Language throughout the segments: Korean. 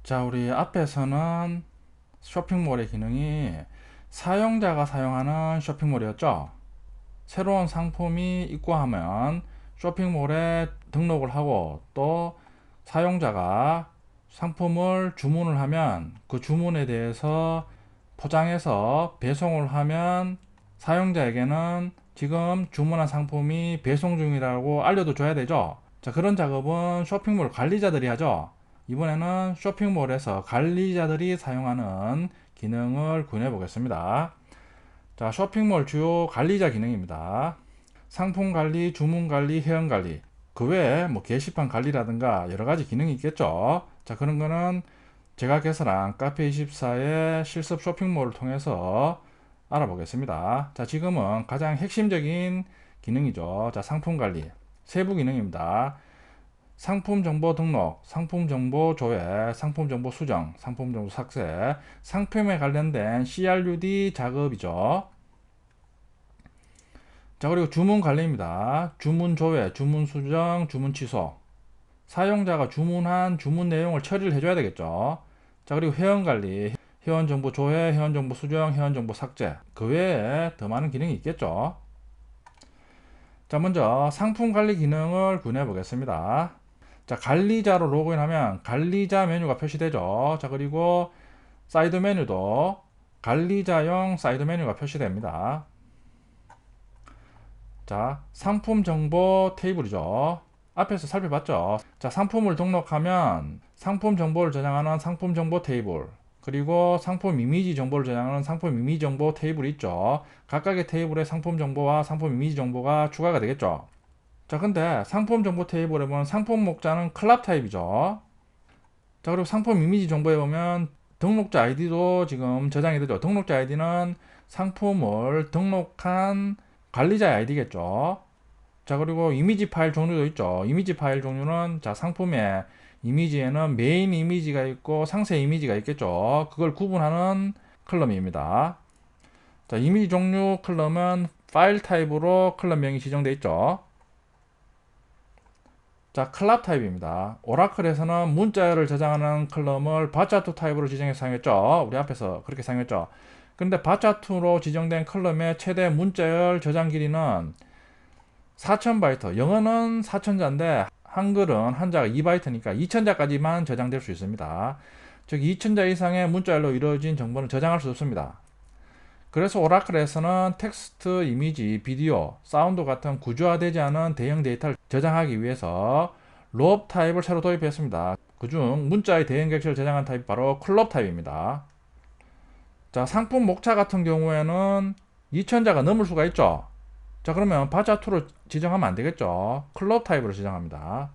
자, 우리 앞에서는 쇼핑몰의 기능이 사용자가 사용하는 쇼핑몰이었죠. 새로운 상품이 입고하면 쇼핑몰에 등록을 하고 또 사용자가 상품을 주문을 하면 그 주문에 대해서 포장해서 배송을 하면 사용자에게는 지금 주문한 상품이 배송 중이라고 알려도 줘야 되죠. 자, 그런 작업은 쇼핑몰 관리자들이 하죠. 이번에는 쇼핑몰에서 관리자들이 사용하는 기능을 구현해 보겠습니다. 자, 쇼핑몰 주요 관리자 기능입니다. 상품 관리, 주문 관리, 회원 관리. 그 외에 뭐 게시판 관리라든가 여러 가지 기능이 있겠죠. 자, 그런 거는 제가 개설한 카페24의 실습 쇼핑몰을 통해서 알아보겠습니다. 자, 지금은 가장 핵심적인 기능이죠. 자, 상품 관리. 세부 기능입니다. 상품 정보 등록, 상품 정보 조회, 상품 정보 수정, 상품 정보 삭제, 상품에 관련된 CRUD 작업이죠. 자, 그리고 주문 관리입니다. 주문 조회, 주문 수정, 주문 취소. 사용자가 주문한 주문 내용을 처리를 해줘야 되겠죠. 자, 그리고 회원 관리, 회원 정보 조회, 회원 정보 수정, 회원 정보 삭제. 그 외에 더 많은 기능이 있겠죠. 자, 먼저 상품 관리 기능을 구현해 보겠습니다. 자, 관리자로 로그인하면 관리자 메뉴가 표시되죠. 자, 그리고 사이드 메뉴도 관리자용 사이드 메뉴가 표시됩니다. 자, 상품 정보 테이블이죠. 앞에서 살펴봤죠. 자, 상품을 등록하면 상품 정보를 저장하는 상품 정보 테이블, 그리고 상품 이미지 정보를 저장하는 상품 이미지 정보 테이블이 있죠. 각각의 테이블에 상품 정보와 상품 이미지 정보가 추가가 되겠죠. 자, 근데 상품 정보 테이블에 보면 상품 목자는 클럽 타입이죠. 자, 그리고 상품 이미지 정보에 보면 등록자 아이디도 지금 저장이 되죠. 등록자 아이디는 상품을 등록한 관리자의 아이디겠죠. 자, 그리고 이미지 파일 종류도 있죠. 이미지 파일 종류는 자, 상품의 이미지에는 메인 이미지가 있고 상세 이미지가 있겠죠. 그걸 구분하는 컬럼입니다. 자, 이미지 종류 컬럼은 파일 타입으로 컬럼명이 지정되어 있죠. 자, 클럽 타입입니다. 오라클에서는 문자열을 저장하는 컬럼을 바차투 타입으로 지정해서 사용했죠. 우리 앞에서 그렇게 사용했죠. 근데 바차투로 지정된 컬럼의 최대 문자열 저장 길이는 4000바이트. 영어는 4000자인데 한글은 한자가 2바이트니까 2000자까지만 저장될 수 있습니다. 즉 2000자 이상의 문자열로 이루어진 정보는 저장할 수 없습니다. 그래서 오라클에서는 텍스트, 이미지, 비디오, 사운드 같은 구조화되지 않은 대형 데이터를 저장하기 위해서 로업 타입을 새로 도입했습니다. 그중 문자의 대형 객체를 저장한 타입이 바로 클럽 타입입니다. 자, 상품 목차 같은 경우에는 2000자가 넘을 수가 있죠. 자, 그러면 바자2로 지정하면 안 되겠죠. 클럽 타입으로 지정합니다.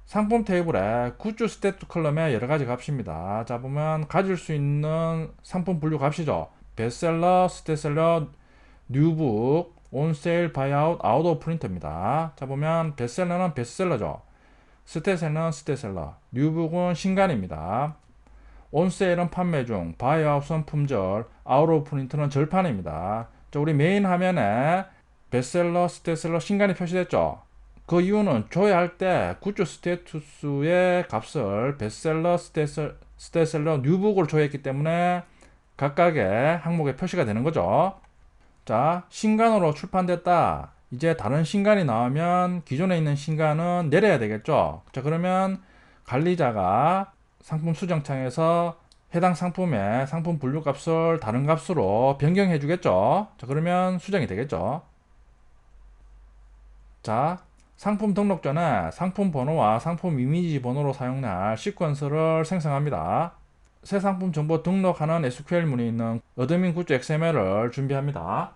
상품 테이블에 굿즈 스탯 컬럼에 여러 가지 값입니다. 자, 보면 가질 수 있는 상품 분류 값이죠. 베스트셀러, 스테셀러, 뉴북, 온세일, 바이아웃, 아웃 오브 프린트입니다. 자, 보면 베스트셀러는 베스트셀러죠. 스테셀러는 스테셀러, 뉴북은 신간입니다. 온세일은 판매 중, 바이아웃은 품절, 아웃 오브 프린트는 절판입니다. 자, 우리 메인 화면에 베스트셀러, 스테셀러, 신간이 표시됐죠. 그 이유는 조회할 때 굿즈 스테투스의 값을 베스트셀러, 스테셀러, 뉴북으로 조회했기 때문에 각각의 항목에 표시가 되는 거죠. 자, 신간으로 출판됐다. 이제 다른 신간이 나오면 기존에 있는 신간은 내려야 되겠죠. 자, 그러면 관리자가 상품 수정창에서 해당 상품의 상품 분류 값을 다른 값으로 변경해 주겠죠. 자, 그러면 수정이 되겠죠. 자, 상품 등록 전에 상품 번호와 상품 이미지 번호로 사용할 시퀀스를 생성합니다. 새 상품 정보 등록하는 SQL 문이 있는 어드민 굿즈 XML을 준비합니다.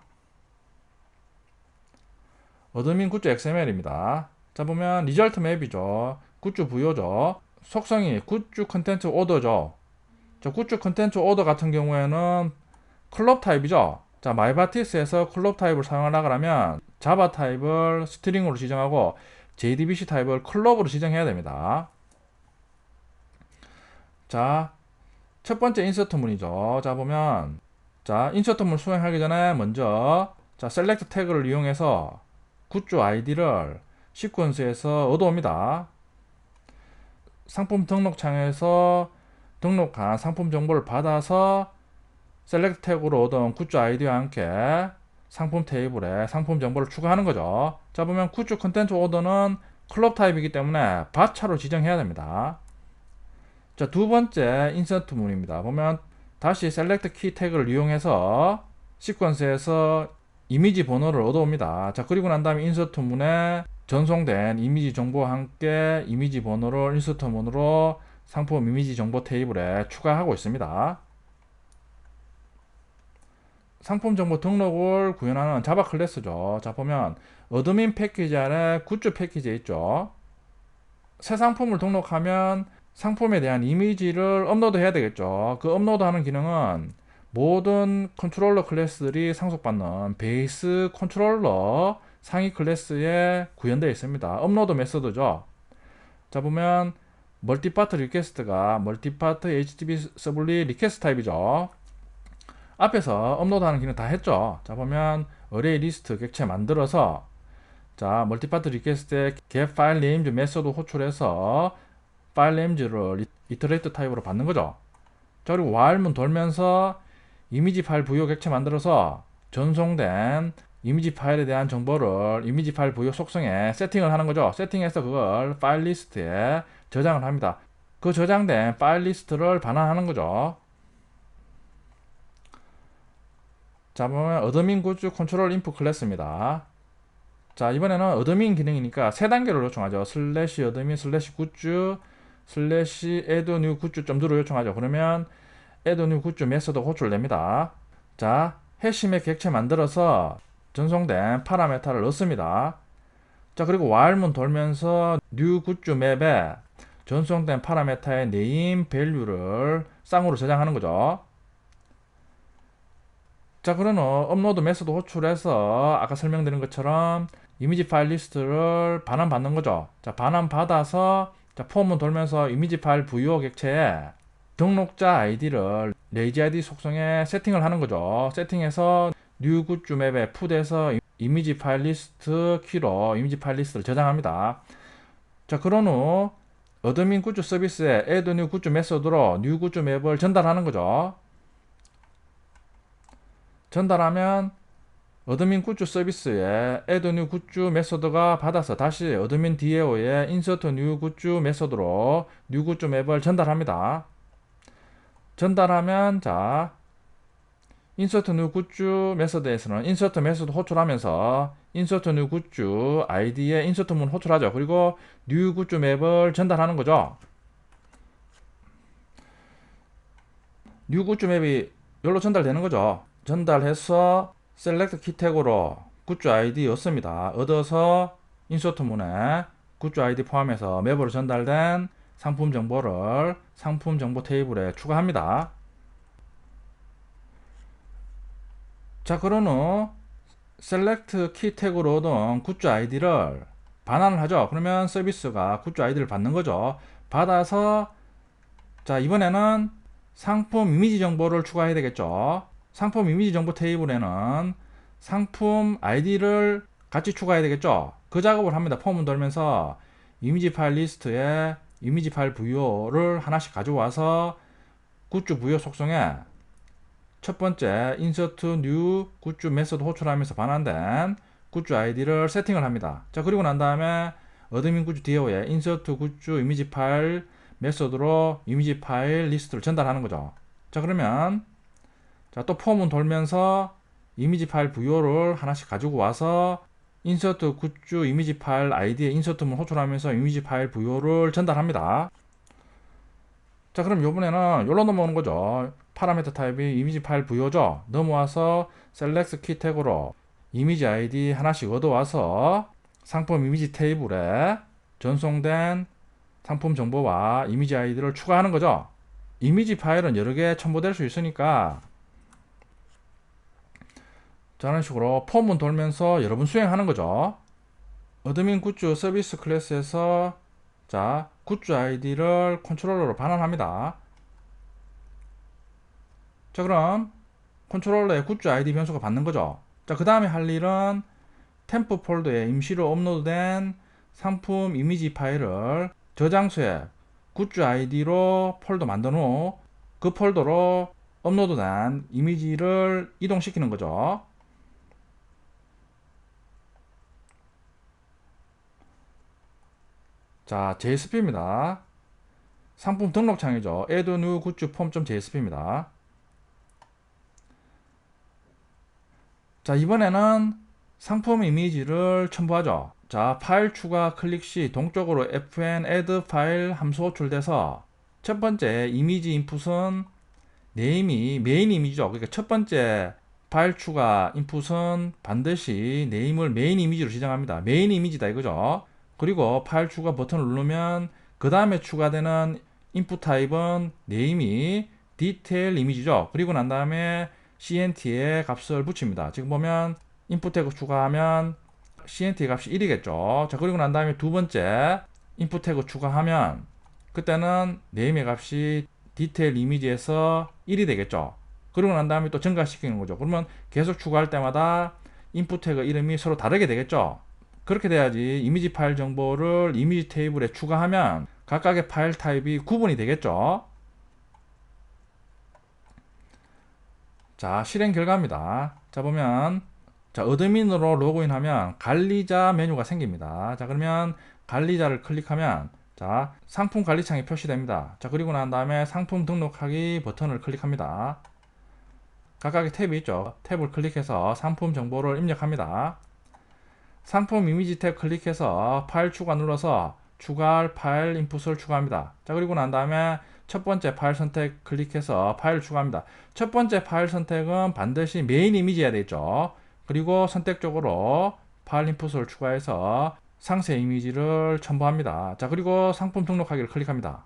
어드민 굿즈 XML입니다. 자, 보면 리절트 맵이죠. 굿즈 부여죠. 속성이 굿즈 컨텐츠 오더죠. 자, 굿즈 컨텐츠 오더 같은 경우에는 클럽 타입이죠. 자, 마이바티스에서 클럽 타입을 사용하려고 하면 자바 타입을 스트링으로 지정하고 JDBC 타입을 클럽으로 지정해야 됩니다. 자, 첫 번째 인서트 문이죠. 자, 보면 자, 인서트 문 수행하기 전에 먼저 자, 셀렉트 태그를 이용해서 굿즈 아이디를 시퀀스에서 얻어옵니다. 상품 등록 창에서 등록한 상품 정보를 받아서 셀렉트 태그로 얻은 굿즈 아이디와 함께 상품 테이블에 상품 정보를 추가하는 거죠. 자, 보면 굿즈 컨텐츠 오더는 클럽 타입이기 때문에 바차로 지정해야 됩니다. 자, 두 번째 인서트 문입니다. 보면 다시 셀렉트 키 태그를 이용해서 시퀀스에서 이미지 번호를 얻어옵니다. 자, 그리고 난 다음에 인서트 문에 전송된 이미지 정보와 함께 이미지 번호를 인서트 문으로 상품 이미지 정보 테이블에 추가하고 있습니다. 상품 정보 등록을 구현하는 자바 클래스죠. 자, 보면 어드민 패키지 안에 굿즈 패키지에 있죠. 새 상품을 등록하면 상품에 대한 이미지를 업로드 해야 되겠죠. 그 업로드하는 기능은 모든 컨트롤러 클래스들이 상속받는 베이스 컨트롤러 상위 클래스에 구현되어 있습니다. 업로드 메서드죠. 자, 보면 멀티파트 리퀘스트가 멀티파트 HTTP 서블리 리퀘스트 타입이죠. 앞에서 업로드하는 기능 다 했죠. 자, 보면 어레이 리스트 객체 만들어서 자, 멀티파트 리퀘스트에 get file names 메소드 호출해서 파일 네임즈를 이터레이트 타입으로 받는 거죠. 자, 그리고 while문 돌면서 이미지 파일 부여 객체 만들어서 전송된 이미지 파일에 대한 정보를 이미지 파일 부여 속성에 세팅을 하는 거죠. 세팅해서 그걸 파일 리스트에 저장을 합니다. 그 저장된 파일 리스트를 반환하는 거죠. 자, 보면 어드민 굿즈 컨트롤 인풋 클래스입니다. 자, 이번에는 어드민 기능이니까 세 단계로 요청하죠. 슬래시 어드민 슬래시 굿즈 슬래시 add new 굿즈 점두로 요청하죠. 그러면 add new 굿즈 메소드 호출됩니다. 자, 해시맥 객체 만들어서 전송된 파라메타를 넣습니다. 자, 그리고 while문 돌면서 new 굿즈 맵에 전송된 파라메타의 name value를 쌍으로 저장하는 거죠. 자, 그러면 업로드 메소드 호출해서 아까 설명드린 것처럼 이미지 파일 리스트를 반환 받는 거죠. 자, 반환 받아서 자, 폼은 돌면서 이미지 파일 부여 객체에 등록자 아이디를 레이지 아이디 속성에 세팅을 하는 거죠. 세팅해서 뉴 굿즈 맵에 풋에서 이미지 파일 리스트 키로 이미지 파일 리스트를 저장합니다. 자, 그런 후 어드민 굿즈 서비스에 add new 굿즈 메소드로 뉴 굿즈 맵을 전달하는 거죠. 전달하면 어드민 굿즈 서비스에 add new 굿즈 메소드가 받아서 다시 어드민 DAO에 insert new 굿즈 메소드로 new 굿즈 맵을 전달합니다. 전달하면 자, insert new 굿즈 메소드에서는 insert 메소드 호출하면서 insert new 굿즈 id에 insert 문 호출하죠. 그리고 new 굿즈 맵을 전달하는 거죠. new 굿즈 맵이 여기로 전달되는 거죠. 전달해서 셀렉트 키 태그로 굿즈 아이디 얻습니다. 얻어서 인서트 문에 굿즈 아이디 포함해서 맵으로 전달된 상품 정보를 상품 정보 테이블에 추가합니다. 자, 그런 후 셀렉트 키 태그로 얻은 굿즈 아이디를 반환을 하죠. 그러면 서비스가 굿즈 아이디를 받는 거죠. 받아서 자, 이번에는 상품 이미지 정보를 추가해야 되겠죠. 상품 이미지 정보 테이블에는 상품 아이디를 같이 추가해야 되겠죠. 그 작업을 합니다. 폼을 돌면서 이미지 파일 리스트에 이미지 파일 부여를 하나씩 가져와서 굿즈 부여 속성에 첫 번째 insert new 굿즈 메소드 호출하면서 반환된 굿즈 아이디를 세팅을 합니다. 자, 그리고 난 다음에 어드민 굿즈 DAO에 insert 굿즈 이미지 파일 메소드로 이미지 파일 리스트를 전달하는 거죠. 자, 그러면 자, 또 폼은 돌면서 이미지 파일 부여를 하나씩 가지고 와서 insert 굿즈 이미지 파일 아이디에 insert문 호출하면서 이미지 파일 부여를 전달합니다. 자, 그럼 요번에는 여기로 넘어오는 거죠. 파라미터 타입이 이미지 파일 부여죠. 넘어와서 select 키 태그로 이미지 아이디 하나씩 얻어와서 상품 이미지 테이블에 전송된 상품 정보와 이미지 아이디를 추가하는 거죠. 이미지 파일은 여러 개 첨부될 수 있으니까 자, 이런 식으로 폼은 돌면서 여러분 수행하는 거죠. 어드민 굿즈 서비스 클래스에서 자, 굿즈 아이디를 컨트롤러로 반환합니다. 자, 그럼 컨트롤러에 굿즈 아이디 변수가 받는 거죠. 자, 그 다음에 할 일은 템프 폴더에 임시로 업로드된 상품 이미지 파일을 저장소에 굿즈 아이디로 폴더 만든 후 그 폴더로 업로드된 이미지를 이동시키는 거죠. 자, JSP입니다. 상품 등록 창이죠. add new good form.jsp입니다. 자, 이번에는 상품 이미지를 첨부하죠. 자, 파일 추가 클릭 시 동쪽으로 fn add 파일 함수 호출돼서 첫 번째 이미지 인풋은 네임이 메인 이미지죠. 그러니까 첫 번째 파일 추가 인풋은 반드시 네임을 메인 이미지로 지정합니다. 메인 이미지다 이거죠. 그리고 파일 추가 버튼을 누르면 그 다음에 추가되는 인풋 타입은 네임이 디테일 이미지죠. 그리고 난 다음에 cnt에 값을 붙입니다. 지금 보면 인풋 태그 추가하면 cnt 값이 1이겠죠. 자, 그리고 난 다음에 두 번째 인풋 태그 추가하면 그때는 네임의 값이 디테일 이미지에서 1이 되겠죠. 그리고 난 다음에 또 증가시키는 거죠. 그러면 계속 추가할 때마다 인풋 태그 이름이 서로 다르게 되겠죠. 그렇게 돼야지 이미지 파일 정보를 이미지 테이블에 추가하면 각각의 파일 타입이 구분이 되겠죠. 자, 실행 결과입니다. 자, 보면 자, 어드민으로 로그인하면 관리자 메뉴가 생깁니다. 자, 그러면 관리자를 클릭하면 자, 상품 관리창이 표시됩니다. 자, 그리고 난 다음에 상품 등록하기 버튼을 클릭합니다. 각각의 탭이 있죠. 탭을 클릭해서 상품 정보를 입력합니다. 상품 이미지 탭 클릭해서 파일 추가 눌러서 추가할 파일 인풋을 추가합니다. 자, 그리고 난 다음에 첫 번째 파일 선택 클릭해서 파일을 추가합니다. 첫 번째 파일 선택은 반드시 메인 이미지여야 되겠죠. 그리고 선택적으로 파일 인풋을 추가해서 상세 이미지를 첨부합니다. 자, 그리고 상품 등록하기를 클릭합니다.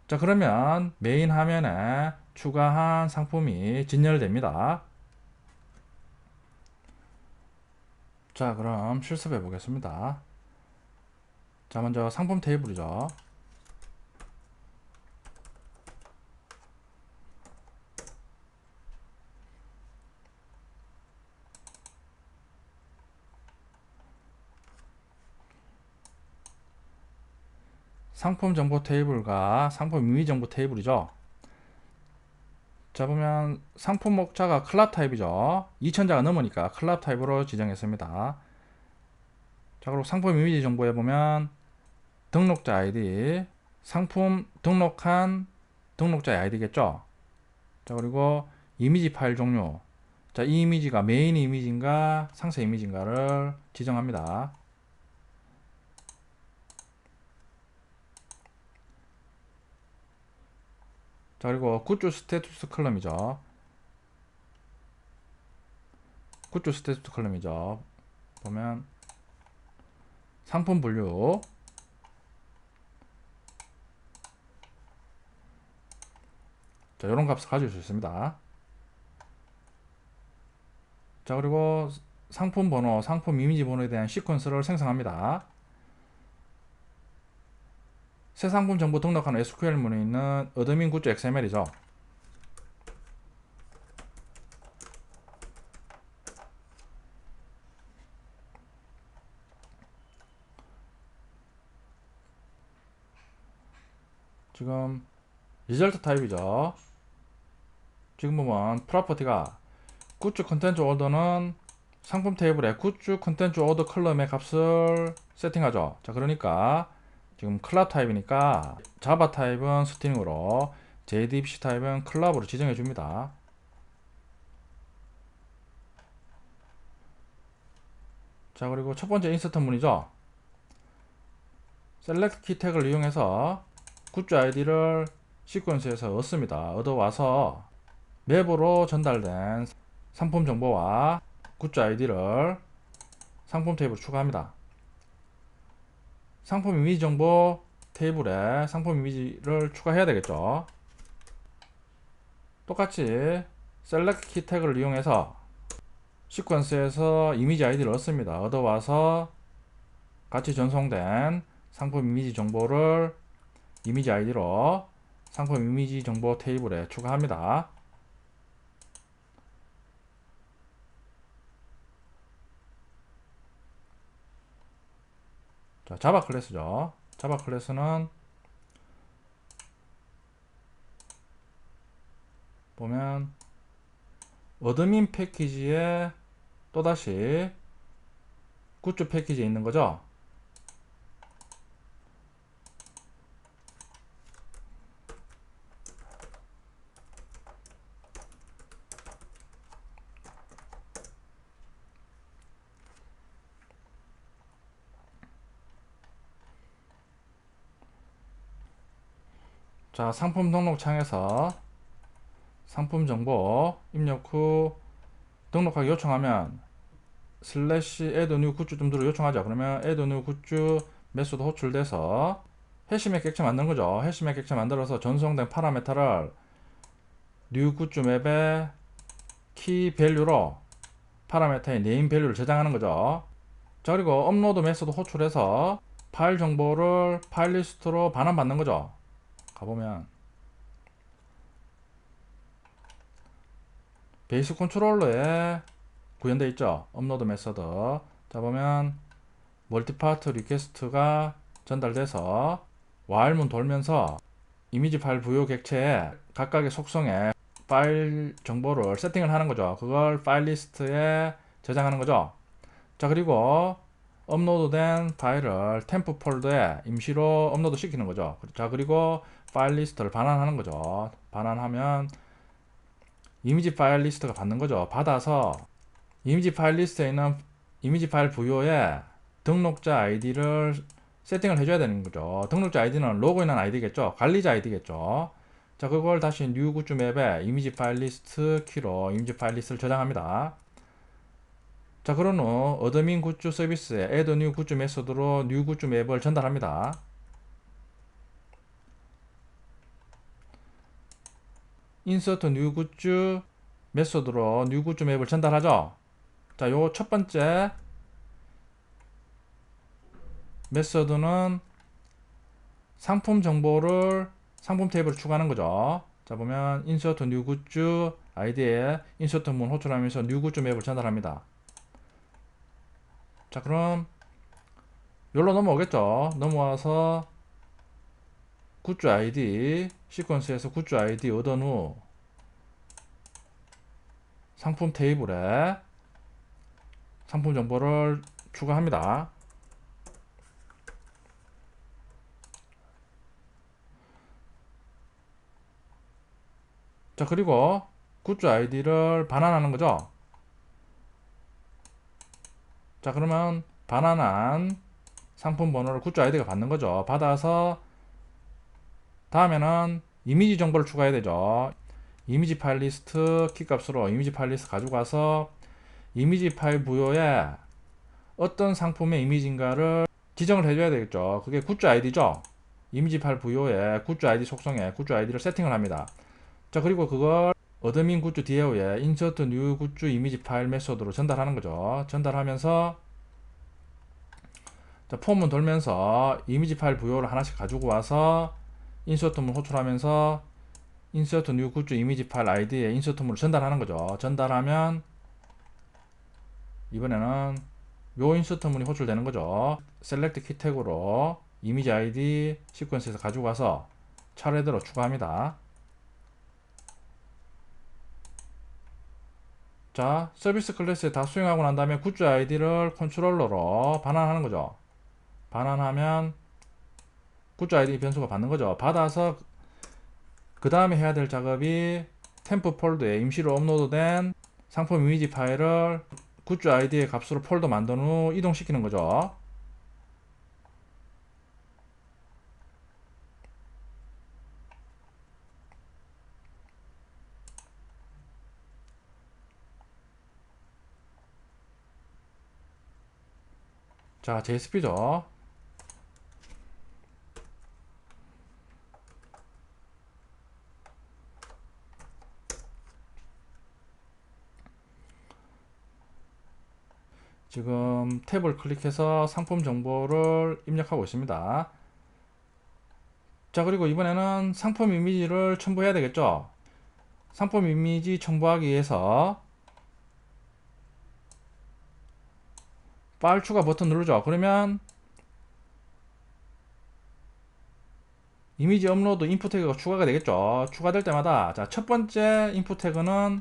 자, 그러면 메인 화면에 추가한 상품이 진열됩니다. 자, 그럼 실습해 보겠습니다. 자, 먼저 상품 테이블이죠. 상품 정보 테이블과 상품 이미지 정보 테이블이죠. 자, 보면 상품 목차가 클럽 타입이죠. 2000자가 넘으니까 클럽 타입으로 지정했습니다. 자, 그리고 상품 이미지 정보에 보면 등록자 아이디, 상품 등록한 등록자의 아이디겠죠. 자, 그리고 이미지 파일 종류. 자, 이 이미지가 메인 이미지인가 상세 이미지인가를 지정합니다. 자, 그리고 굿즈 스테투스 컬럼이죠. 굿즈 스테투스 컬럼이죠. 보면 상품 분류, 자, 이런 값을 가질 수 있습니다. 자, 그리고 상품 번호, 상품 이미지 번호에 대한 시퀀스를 생성합니다. 새 상품 정보 등록하는 SQL문에 있는 어드민 굿즈 XML이죠. 지금 리절트 타입이죠. 지금 보면 프로퍼티가 굿즈 컨텐츠 오더는 상품 테이블에 굿즈 컨텐츠 오더 컬럼의 값을 세팅하죠. 자, 그러니까 지금 클럽 타입이니까 자바 타입은 스트링으로 JDBC 타입은 클럽으로 지정해 줍니다. 자, 그리고 첫 번째 인서트 문이죠. 셀렉트 키 태그를 이용해서 굿즈 아이디를 시퀀스에서 얻습니다. 얻어와서 맵으로 전달된 상품 정보와 굿즈 아이디를 상품 테이블에 추가합니다. 상품 이미지 정보 테이블에 상품 이미지를 추가해야 되겠죠. 똑같이 셀렉트 키 태그를 이용해서 시퀀스에서 이미지 아이디를 얻습니다. 얻어와서 같이 전송된 상품 이미지 정보를 이미지 아이디로 상품 이미지 정보 테이블에 추가합니다. 자, 자바 클래스죠. 자바 클래스는 보면 어드민 패키지에 또다시 굿즈 패키지에 있는 거죠. 자, 상품 등록 창에서 상품 정보 입력 후 등록하기 요청하면 슬래시 add new 굿즈 좀 요청하죠. 그러면 add new 굿즈 메소드 호출돼서 해시맥 객체 만드는 거죠. 해시맥 객체 만들어서 전송된 파라메터를 new 굿즈 맵의 키 밸류로 파라메터의 네임 밸류를 저장하는 거죠. 자, 그리고 업로드 메소드 호출해서 파일 정보를 파일 리스트로 반환받는 거죠. 가보면 베이스 컨트롤러에 구현되어 있죠. 업로드 메소드. 자, 보면 멀티파트 리퀘스트가 전달돼서 while문 돌면서 이미지 파일 부요 객체에 각각의 속성에 파일 정보를 세팅을 하는 거죠. 그걸 파일 리스트에 저장하는 거죠. 자, 그리고 업로드된 파일을 템프 폴더에 임시로 업로드 시키는 거죠. 자, 그리고 파일 리스트를 반환하는 거죠. 반환하면 이미지 파일 리스트가 받는 거죠. 받아서 이미지 파일 리스트에 있는 이미지 파일 부요에 등록자 아이디를 세팅을 해줘야 되는 거죠. 등록자 아이디는 로그인한 아이디겠죠. 관리자 아이디겠죠. 자, 그걸 다시 new 굿즈 맵에 이미지 파일 리스트 키로 이미지 파일 리스트를 저장합니다. 자, 그런 후 어드민 굿즈 서비스에 add new 굿즈 메소드로 new 굿즈 맵을 전달합니다. insert new 굿즈 메소드로 new 굿즈 맵을 전달하죠. 자, 요 첫 번째 메소드는 상품 정보를 상품 테이블에 추가하는 거죠. 자, 보면 insert new 굿즈 아이디에 insert 문 호출하면서 new 굿즈 맵을 전달합니다. 자, 그럼 여기로 넘어오겠죠. 넘어와서 굿즈 아이디 시퀀스에서 굿즈 아이디 얻은 후 상품 테이블에 상품 정보를 추가합니다. 자, 그리고 굿즈 아이디를 반환하는 거죠. 자, 그러면 반환한 상품 번호를 굿즈 아이디가 받는 거죠. 받아서 다음에는 이미지 정보를 추가해야 되죠. 이미지 파일 리스트 키값으로 이미지 파일 리스트 가지고 가서 이미지 파일 부여에 어떤 상품의 이미지인가를 지정을 해줘야 되겠죠. 그게 굿즈 아이디죠. 이미지 파일 부여에 굿즈 아이디 속성에 굿즈 아이디를 세팅을 합니다. 자, 그리고 그걸 어드민 굿즈 DAO에 insert new 굿즈 이미지 파일 메소드로 전달하는 거죠. 전달하면서 자, 폼은 돌면서 이미지 파일 부여를 하나씩 가지고 와서 인서트문 호출하면서 insert new 굿즈 이미지 파일 아이디에 인서트문을 전달하는 거죠. 전달하면 이번에는 요 인서트문이 호출되는 거죠. select 키 태그로 이미지 아이디 시퀀스에서 가지고 가서 차례대로 추가합니다. 자, 서비스 클래스에 다 수행하고 난 다음에 굿즈 아이디를 컨트롤러로 반환하는 거죠. 반환하면 굿즈 아이디 변수가 받는 거죠. 받아서 그 다음에 해야 될 작업이 템프 폴더에 임시로 업로드된 상품 이미지 파일을 굿즈 아이디의 값으로 폴더 만든 후 이동시키는 거죠. 자, JSP죠. 지금 탭을 클릭해서 상품 정보를 입력하고 있습니다. 자, 그리고 이번에는 상품 이미지를 첨부해야 되겠죠. 상품 이미지 첨부하기 위해서 파일 추가 버튼 누르죠. 그러면 이미지 업로드 인풋 태그가 추가가 되겠죠. 추가될 때마다 자, 첫 번째 인풋 태그는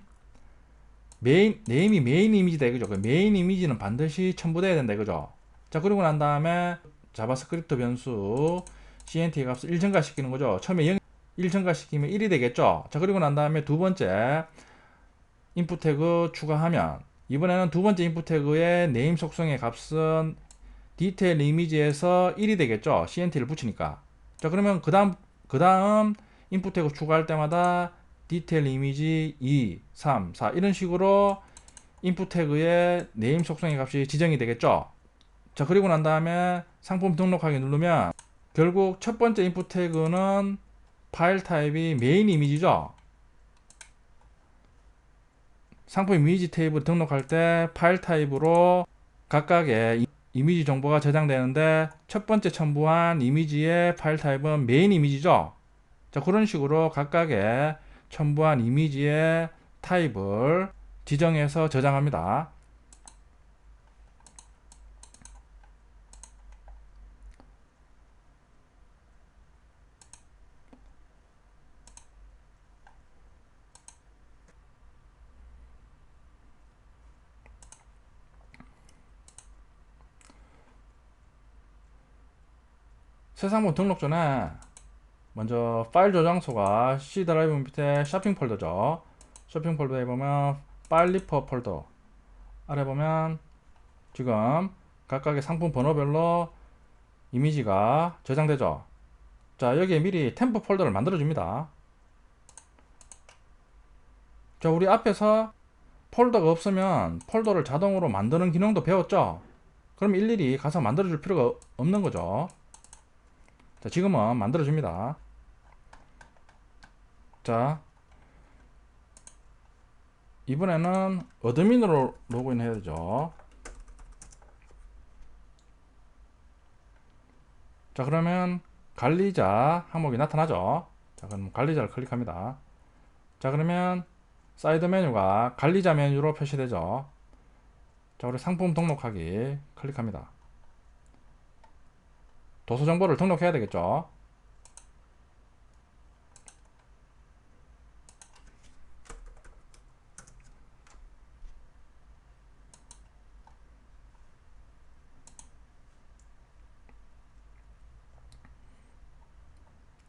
네임이 메인 이미지다 이거죠. 그 메인 이미지는 반드시 첨부돼야 된다 이거죠. 자, 그리고 난 다음에 자바스크립트 변수 cnt 값을 1 증가시키는 거죠. 처음에 1 증가시키면 1이 되겠죠. 자, 그리고 난 다음에 두 번째 인풋 태그 추가하면 이번에는 두 번째 인풋 태그의 네임 속성의 값은 디테일 이미지에서 1이 되겠죠. cnt를 붙이니까. 자, 그러면 그 다음 인풋 태그 추가할 때마다 디테일 이미지 2, 3, 4 이런 식으로 인풋 태그의 네임 속성의 값이 지정이 되겠죠. 자, 그리고 난 다음에 상품 등록하기 누르면 결국 첫 번째 인풋 태그는 파일 타입이 메인 이미지죠. 상품 이미지 테이블 등록할 때 파일 타입으로 각각의 이미지 정보가 저장되는데 첫 번째 첨부한 이미지의 파일 타입은 메인 이미지죠. 자, 그런 식으로 각각의 첨부한 이미지의 타입을 지정해서 저장합니다. 새 상품 등록 전에 먼저 파일 저장소가 C 드라이브 밑에 쇼핑 폴더죠. 쇼핑 폴더에 보면 파일 리퍼 폴더 아래 보면 지금 각각의 상품 번호별로 이미지가 저장되죠. 자, 여기에 미리 템프 폴더를 만들어 줍니다. 자, 우리 앞에서 폴더가 없으면 폴더를 자동으로 만드는 기능도 배웠죠. 그럼 일일이 가서 만들어 줄 필요가 없는 거죠. 자, 지금은 만들어 줍니다. 자, 이번에는 어드민으로 로그인 해야 되죠. 자, 그러면 관리자 항목이 나타나죠. 자, 그럼 관리자를 클릭합니다. 자, 그러면 사이드 메뉴가 관리자 메뉴로 표시되죠. 자, 우리 상품 등록하기 클릭합니다. 도서 정보를 등록해야 되겠죠.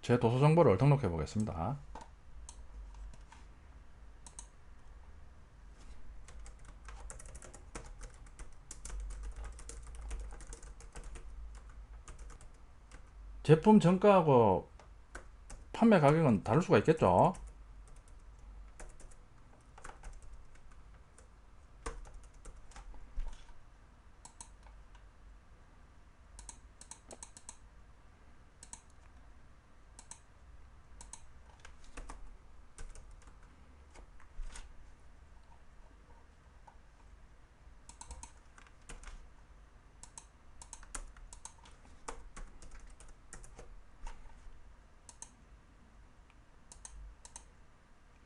제 도서 정보를 등록해 보겠습니다. 제품 정가하고 판매 가격은 다를 수가 있겠죠.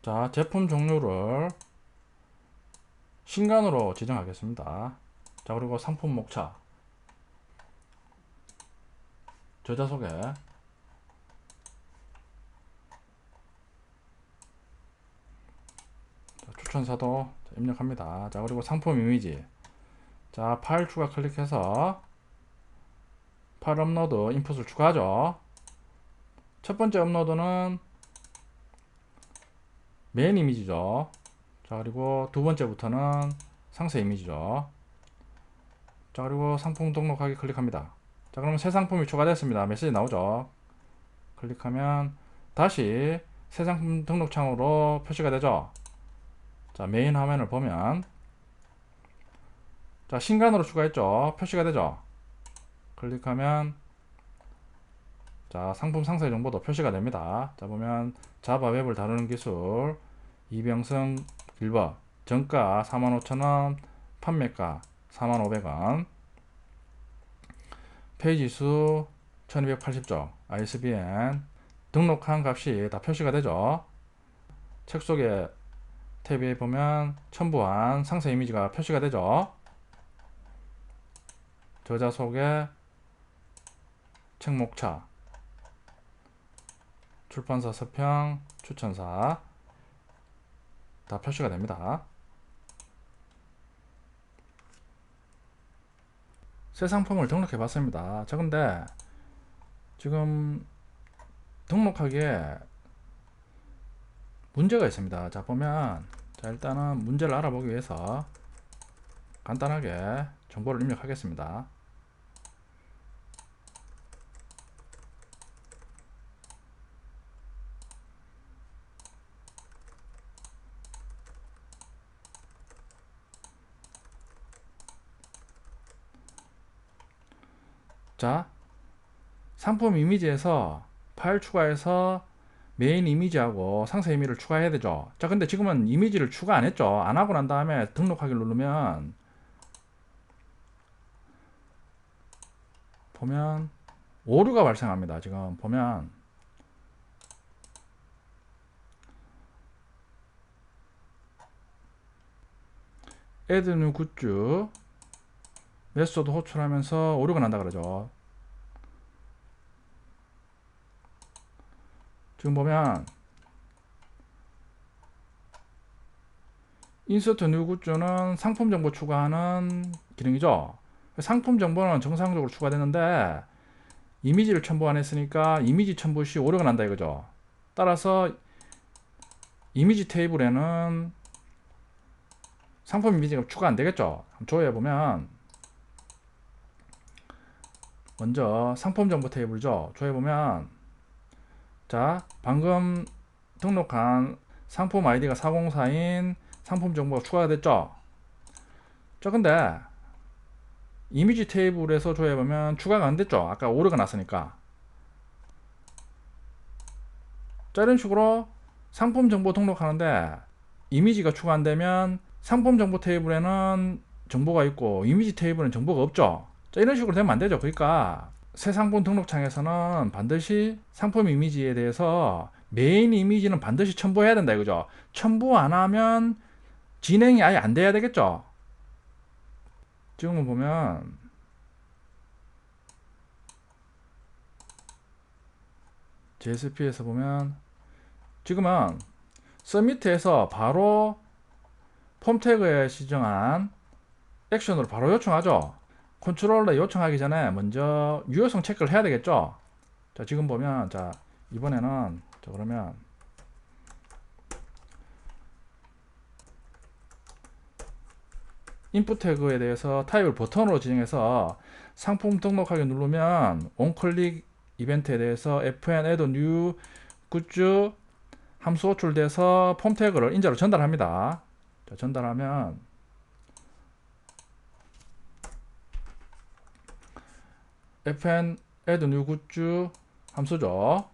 자, 제품 종류를 신간으로 지정하겠습니다. 자, 그리고 상품 목차 저자 소개 추천사도 입력합니다. 자, 그리고 상품 이미지 자, 파일 추가 클릭해서 파일 업로드 인풋을 추가하죠. 첫 번째 업로드는 메인 이미지죠. 자, 그리고 두 번째부터는 상세 이미지죠. 자, 그리고 상품 등록하기 클릭합니다. 자, 그러면 새 상품이 추가됐습니다. 메시지 나오죠. 클릭하면 다시 새 상품 등록 창으로 표시가 되죠. 자, 메인 화면을 보면 자, 신간으로 추가했죠. 표시가 되죠. 클릭하면 자, 상품 상세 정보도 표시가 됩니다. 자, 보면 자바 웹을 다루는 기술 이병성 길버 정가 45,000원 판매가 45,500원 페이지 수 1280쪽 ISBN 등록한 값이 다 표시가 되죠. 책 속에 탭에 보면 첨부한 상세 이미지가 표시가 되죠. 저자 소개 책 목차 출판사, 서평, 추천사 다 표시가 됩니다. 새 상품을 등록해 봤습니다. 자, 근데 지금 등록하기에 문제가 있습니다. 자, 보면, 자, 일단은 문제를 알아보기 위해서 간단하게 정보를 입력하겠습니다. 자, 상품 이미지에서 파일 추가해서 메인 이미지하고 상세 이미지를 추가해야 되죠. 자, 근데 지금은 이미지를 추가 안 했죠. 안 하고 난 다음에 등록하기 누르면 보면 오류가 발생합니다. 지금 보면 add new 굿즈 메소드 호출하면서 오류가 난다 그러죠. 지금 보면 인서트 뉴 굿즈는 상품 정보 추가하는 기능이죠. 상품 정보는 정상적으로 추가되는데 이미지를 첨부 안 했으니까 이미지 첨부 시 오류가 난다 이거죠. 따라서 이미지 테이블에는 상품 이미지가 추가 안 되겠죠. 조회해 보면 먼저 상품 정보 테이블이죠. 조회해 보면 자, 방금 등록한 상품 아이디가 404인 상품 정보가 추가가 됐죠. 자, 근데 이미지 테이블에서 조회해 보면 추가가 안 됐죠. 아까 오류가 났으니까. 자, 이런 식으로 상품 정보 등록하는데 이미지가 추가 안 되면 상품 정보 테이블에는 정보가 있고 이미지 테이블은 정보가 없죠. 자, 이런 식으로 되면 안 되죠. 그러니까 새 상품 등록창에서는 반드시 상품 이미지에 대해서 메인 이미지는 반드시 첨부해야 된다 이거죠. 첨부 안 하면 진행이 아예 안 돼야 되겠죠. 지금은 보면 JSP에서 보면 지금은 서미트에서 바로 폼 태그에 지정한 액션으로 바로 요청하죠. 컨트롤러 요청하기 전에 먼저 유효성 체크를 해야 되겠죠. 자, 지금 보면 자, 이번에는 자, 그러면 인풋 태그에 대해서 타입을 버튼으로 지정해서 상품 등록하기 누르면 onClick 이벤트에 대해서 fn add new 굿즈 함수 호출돼서 폼 태그를 인자로 전달합니다. 자, 전달하면 fn add new 굿즈 함수죠.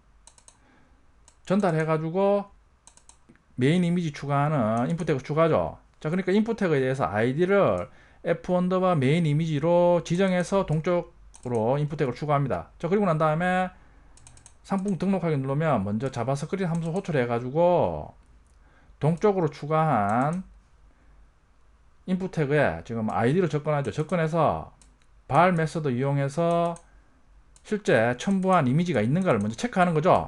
전달해가지고 메인 이미지 추가하는 인풋 태그 추가죠. 자, 그러니까 인풋 태그에 대해서 아이디를 f 언더바 메인 이미지로 지정해서 동쪽으로 인풋 태그를 추가합니다. 자, 그리고 난 다음에 상품 등록하기 누르면 먼저 자바스크립트 함수 호출해 가지고 동쪽으로 추가한 인풋 태그에 지금 아이디를 접근하죠. 접근해서 발 메서드 이용해서 실제 첨부한 이미지가 있는가를 먼저 체크하는 거죠.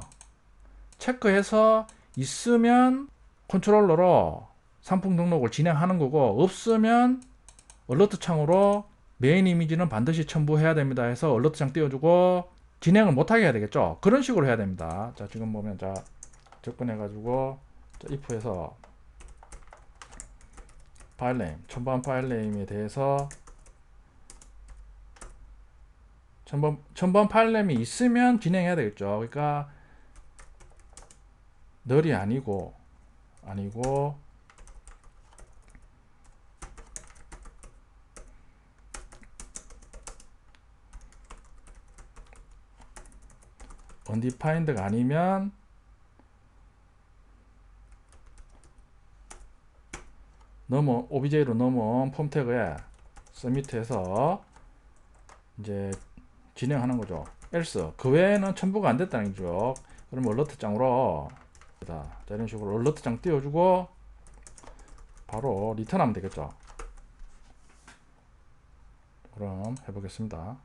체크해서 있으면 컨트롤러로 상품 등록을 진행하는 거고, 없으면 얼러트 창으로 메인 이미지는 반드시 첨부해야 됩니다 해서 얼러트 창 띄워주고 진행을 못하게 해야 되겠죠. 그런 식으로 해야 됩니다. 자, 지금 보면 자, 접근해 가지고 if에서 파일 네임, 첨부한 파일 네임에 대해서 첨부한 파일 네임이 있으면 진행해야 되겠죠. 그러니까 널이 아니고 undefined가 아니면 넘어 OBJ로 넘어온 폼 태그에 submit해서 이제 진행하는 거죠. else 그 외에는 첨부가 안 됐다는 거죠. 그러면 얼러트 장으로 자, 이런 식으로 얼러트 장 띄워주고 바로 리턴하면 되겠죠. 그럼 해보겠습니다.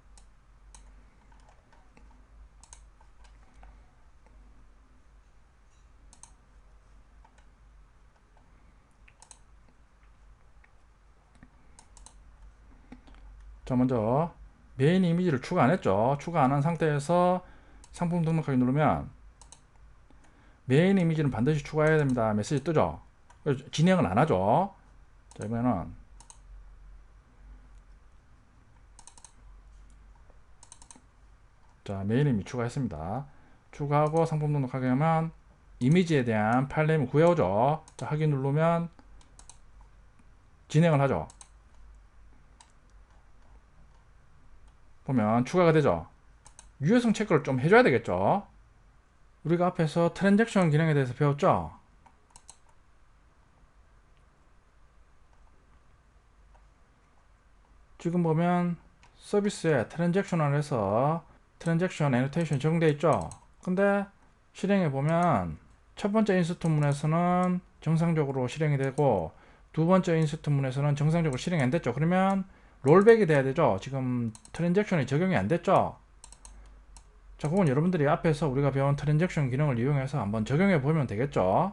자, 먼저 메인 이미지를 추가 안 했죠. 추가 안 한 상태에서 상품 등록하기 누르면 메인 이미지는 반드시 추가해야 됩니다. 메시지 뜨죠. 진행을 안 하죠. 자, 이번에는 자, 메인 이미지 추가했습니다. 추가하고 상품 등록하게 하면 이미지에 대한 파일 네임을 구해오죠. 자, 확인 누르면 진행을 하죠. 보면 추가가 되죠. 유효성 체크를 좀 해줘야 되겠죠. 우리가 앞에서 트랜잭션 기능에 대해서 배웠죠. 지금 보면 서비스에 트랜잭션을 해서 트랜잭션 애노테이션 적용되어 있죠. 근데 실행해 보면 첫 번째 인스트문에서는 정상적으로 실행이 되고 두 번째 인스트문에서는 정상적으로 실행이 안 됐죠. 그러면 롤백이 돼야 되죠. 지금 트랜잭션이 적용이 안 됐죠. 자, 그건 여러분들이 앞에서 우리가 배운 트랜잭션 기능을 이용해서 한번 적용해 보면 되겠죠.